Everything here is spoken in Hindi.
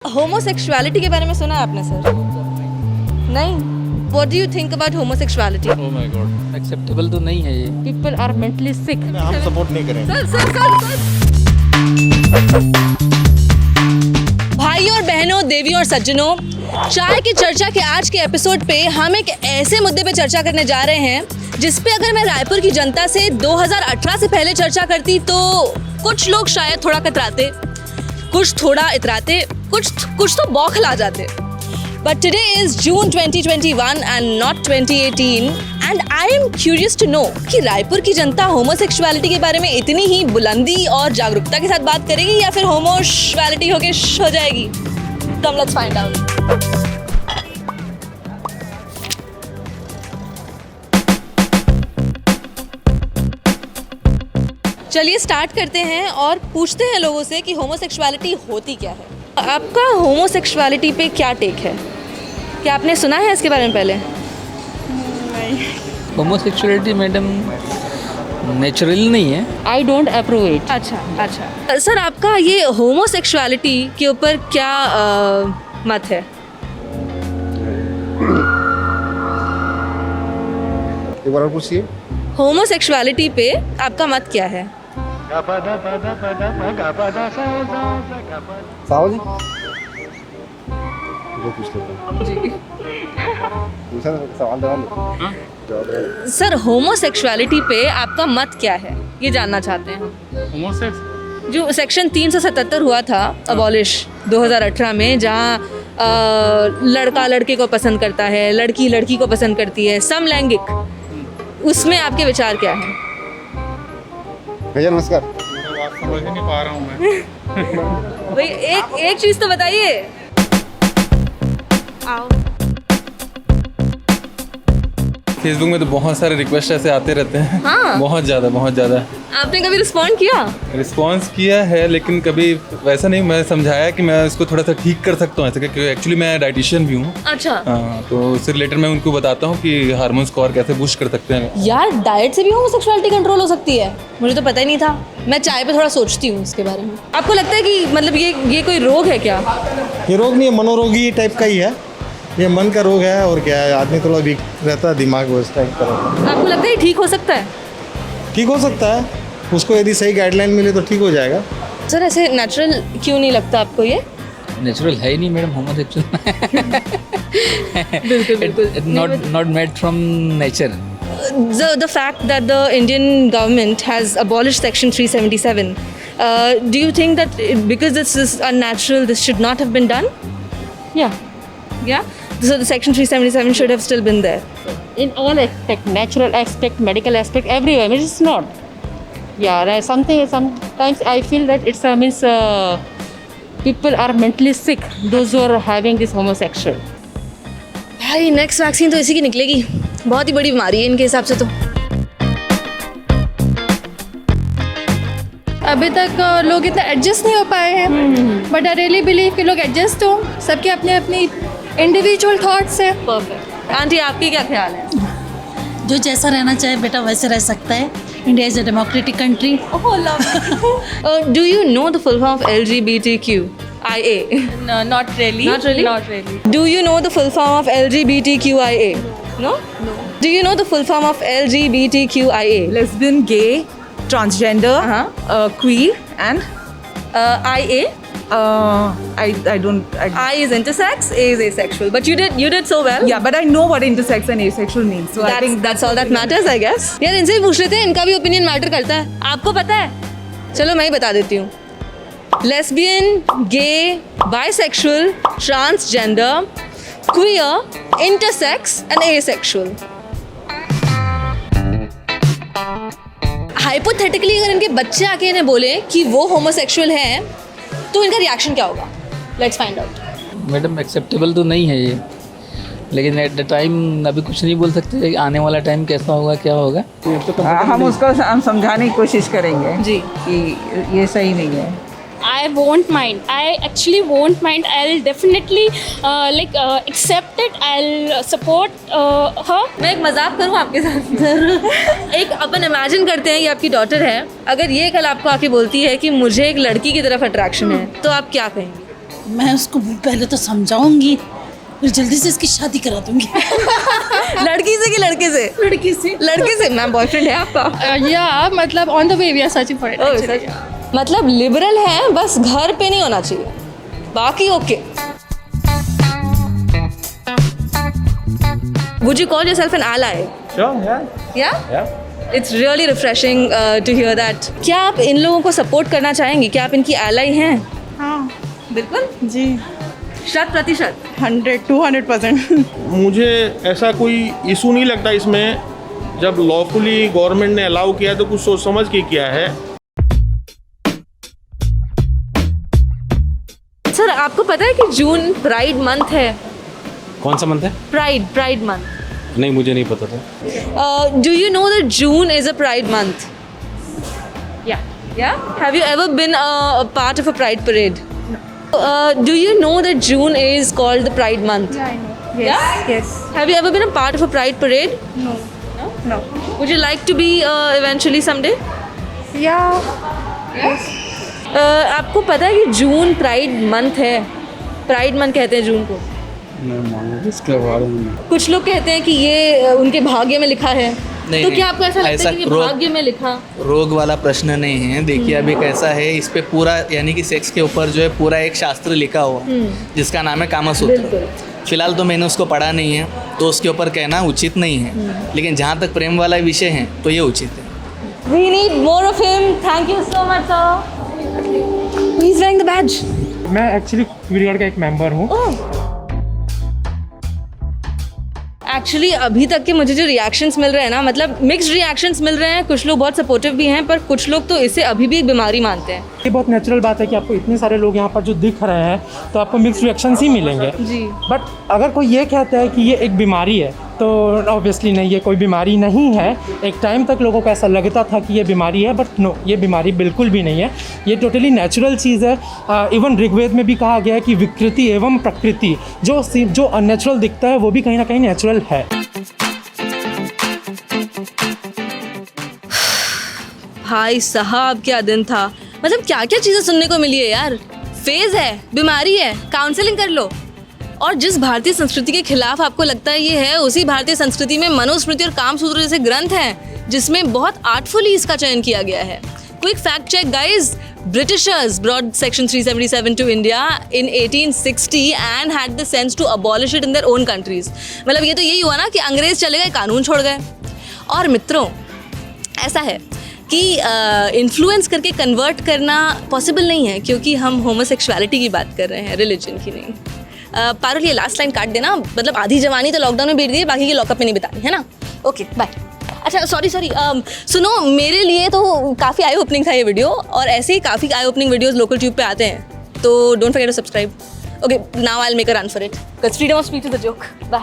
होमोसेक्सुअलिटी के बारे में सुना है आपने सर? नहीं। What do you think about homosexuality? Oh my God, acceptable तो नहीं है ये. People are mentally sick. हम सपोर्ट नहीं करेंगे. सर भाई और बहनों, देवी और सज्जनों, चाय की चर्चा के आज के एपिसोड पे हम एक ऐसे मुद्दे पे चर्चा करने जा रहे हैं जिस पे अगर मैं रायपुर की जनता से 2018 से पहले चर्चा करती तो कुछ लोग शायद थोड़ा कतराते, कुछ थोड़ा इतराते, कुछ तो बौखला जाते. But today is June 2021 and not 2018 and I am curious to know कि रायपुर की जनता होमोसेक्सुअलिटी के बारे में इतनी ही बुलंदी और जागरूकता के साथ बात करेगी या फिर होमोसेक्सुअलिटी होके हो जाएगी? Come let's find out. चलिए स्टार्ट करते हैं और पूछते हैं लोगों से कि होमोसेक्सुअलिटी होती क्या है. आपका होमोसेक्सुअलिटी पे क्या टेक है? क्या आपने सुना है इसके बारे में पहले? होमोसेक्सुअलिटी मैडम नेचुरल नहीं है. I don't approve it. अच्छा. सर आपका ये होमोसेक्सुअलिटी के ऊपर क्या मत है? एक बार और पूछिए. होमोसेक्सुअलिटी पे आपका मत क्या है? साहब जी जो पूछ लेते दूसरा सवाल दे. सर होमोसेक्सुअलिटी पे आपका मत क्या है ये जानना चाहते हैं. होमोसेक्स जो सेक्शन 377 हुआ था अबॉलिश 2018 में, जहाँ लड़का लड़के को पसंद करता है, लड़की लड़की को पसंद करती है, समलैंगिक, उसमें आपके विचार क्या हैं? भैया नमस्कार. समझ नहीं पा रहा हूँ मैं. भाई एक चीज़ तो बताइए. फेसबुक में तो बहुत सारे रिक्वेस्ट ऐसे आते रहते हैं. हाँ. बहुत ज़्यादा आपने कभी रिस्पॉन्ड किया? रिस्पॉन्स किया है लेकिन कभी वैसा नहीं. मैं समझाया कि मैं इसको थोड़ा सा ठीक कर सकता हूँ ऐसे, क्योंकि एक्चुअली मैं डाइटिशियन भी हूँ. अच्छा. हाँ, तो उससे रिलेटेड मैं उनको बताता हूँ कि हार्मोन स्कोर कैसे बूस्ट कर सकते हैं. यार डाइट से भी होमोसेक्सुअलिटी कंट्रोल हो सकती है? मुझे तो पता ही नहीं था. मैं चाय पे थोड़ा सोचती हूँ इसके बारे में. आपको लगता है कि मतलब ये कोई रोग है क्या? ये रोग नहीं है, मनोरोगी टाइप का ही है. ये मन का रोग है और क्या है. आदमी थोड़ा वीक रहता है, दिमाग उस टाइप का रहता है. आपको लगता है ठीक हो सकता है? ठीक हो सकता है, उसको यदि सही गाइडलाइन मिले तो ठीक हो जाएगा. सर ऐसे नेचुरल क्यों नहीं लगता आपको ये? नेचुरल है ही नहीं madam homosexual. Not made from nature. The fact that the Indian government has abolished Section 377, do you think that because this is unnatural, this should not have been done? Yeah. Yeah? So the Section 377 should have still been there. In all aspect, natural aspect, medical aspect, everywhere. It is not. Yeah, sometimes I feel that it's means people are mentally sick. Those who are having this homosexual. भाई नेक्स्ट वैक्सीन तो इसी की निकलेगी. बहुत ही बड़ी बीमारी है इनके हिसाब से तो. अभी तक लोग इतना एडजस्ट नहीं हो पाए हैं, बट आई रियली बिलीव कि लोग एडजस्ट हो. सबके अपने अपनी इंडिविजुअल थॉट्स है. परफेक्ट. आंटी आपकी क्या ख्याल है? जो जैसा रहना चाहे बेटा वैसे रह सकता है. India is a democratic country. Do you know the full form of LGBTQIA? No, not really. Not really? Not really. Do you know the full form of LGBTQIA? No? No. Do you know the full form of LGBTQIA? Lesbian, gay, transgender, queer, and IA? I don't. I is intersex, A is asexual. But you did so well. Yeah, but I know what intersex and asexual means. So I think that's all that matters, I guess. यार इनसे भी पूछ लेते हैं, इनका भी ओपिनियन मैटर करता है. आपको पता है? चलो मैं ही बता देती हूँ. Lesbian, gay, bisexual, transgender, queer, intersex and asexual. Hypothetically अगर इनके बच्चे आके इन्हें बोले कि वो होमोसेक्सुअल हैं तो इनका रिएक्शन क्या होगा? Let's find out. Madam acceptable तो नहीं है ये, लेकिन एट द टाइम अभी कुछ नहीं बोल सकते. आने वाला टाइम कैसा होगा, क्या होगा. हम उसको समझाने की कोशिश करेंगे जी कि ये सही नहीं है. I won't mind. I actually won't mind. I'll definitely accept it. I'll support her. मैं एक मजाक करूँ आपके साथ. एक अपन इमेजिन करते हैं ये आपकी डॉटर है, अगर ये कल आपको आके बोलती है कि मुझे एक लड़की की तरफ अट्रैक्शन है, तो आप क्या कहेंगे? मैं उसको पहले तो समझाऊंगी, फिर जल्दी से इसकी शादी करा दूंगी। लड़की से कि लड़के से? लड़की से। लड़के से। मैम बॉयफ्रेंड है आपका? या मतलब on the way we are searching for it. मतलब लिबरल है, बस घर पे नहीं होना चाहिए, बाकी okay. Would you call yourself an ally? Sure, yeah. Yeah? Yeah. It's really refreshing to hear that. क्या आप इन लोगों को सपोर्ट करना चाहेंगी? क्या आप इनकी ally हैं? हाँ बिल्कुल जी, 100%। 200%। मुझे ऐसा कोई इशू नहीं लगता इसमें, जब लॉफुली गवर्नमेंट ने अलाउ किया तो कुछ सोच समझ के किया है। सर आपको पता है कि जून प्राइड मंथ है? कौन सा मंथ है? Pride month. नहीं, मुझे नहीं पता था। Do you know that June is a pride month? Yeah. Yeah? Have you ever been a part of a pride parade? No. Do you know that June is called the pride month? I know. Yes. Yeah? Yes. Have you ever been a part of a pride parade? No. No. Would you like to be eventually someday? Yeah. आपको पता है कि जून प्राइड मंथ है? प्राइड मंथ कहते हैं जून को। इसके बारे में कुछ लोग कहते हैं कि ये उनके भाग्य में लिखा है। नहीं, तो क्या आपको ऐसा लगता ऐसा है कि ये भाग्य में लिखा? रोग वाला प्रश्न नहीं है। देखिए अभी कैसा है, इस पे पूरा यानी कि सेक्स के ऊपर जो है पूरा एक शास्त्र लिखा हुआ जिसका नाम है कामसूत्र। फिलहाल तो मैंने उसको पढ़ा नहीं है, तो उसके ऊपर कहना उचित नहीं है, लेकिन जहाँ तक प्रेम वाला विषय है तो ये उचित है। We need more of him. Thank you so much, sir. He's wearing the badge. मैं एक्चुअली पीरियड का एक मेंबर हूँ। एक्चुअली अभी तक के मुझे जो रिएक्शंस मिल रहे हैं ना, मतलब मिक्स्ड रिएक्शंस मिल रहे हैं। कुछ लोग बहुत सपोर्टिव भी हैं, पर कुछ लोग तो इसे अभी भी एक बीमारी मानते हैं। ये बहुत नेचुरल बात है कि आपको इतने सारे लोग यहाँ पर जो दिख रहे हैं तो आपको मिक्स्ड रिएक्शंस ही मिलेंगे जी। बट अगर कोई ये कहता है कि ये एक बीमारी है तो ऑब्वियसली नहीं, ये कोई बीमारी नहीं है। एक टाइम तक लोगों को ऐसा लगता था कि ये बीमारी है, बट नो, ये बीमारी बिल्कुल भी नहीं है। ये टोटली नेचुरल चीज़ है। इवन ऋग्वेद में भी कहा गया है कि विकृति एवं प्रकृति, जो अननेचुरल दिखता है वो भी कहीं ना कहीं नेचुरल है। भाई साहब क्या दिन था, मतलब क्या क्या चीज़ें सुनने को मिली है यार। फेज है, बीमारी है, काउंसलिंग कर लो। और जिस भारतीय संस्कृति के खिलाफ आपको लगता है ये है, उसी भारतीय संस्कृति में मनुस्मृति और कामसूत्र जैसे ग्रंथ हैं जिसमें बहुत आर्टफुली इसका चयन किया गया है। Quick fact check guys, Britishers brought Section 377 to India in 1860 and had the sense to abolish it in their own countries. मतलब ये तो यही हुआ ना कि अंग्रेज चले गए, कानून छोड़ गए। और मित्रों ऐसा है कि इन्फ्लुएंस करके कन्वर्ट करना पॉसिबल नहीं है, क्योंकि हम होमोसेक्सुअलिटी की बात कर रहे हैं, रिलीजन की नहीं। पारुल ये लास्ट लाइन काट देना, मतलब आधी जवानी तो लॉकडाउन में बीत गई, बाकी की लॉकअप में नहीं बितानी है ना। Okay bye. अच्छा सॉरी सुनो, मेरे लिए तो काफ़ी आई ओपनिंग था ये वीडियो, और ऐसे ही काफ़ी eye opening videos local tube पे आते हैं, तो don't forget to subscribe. Okay now I will make a run for it because freedom of speech is a joke. Bye.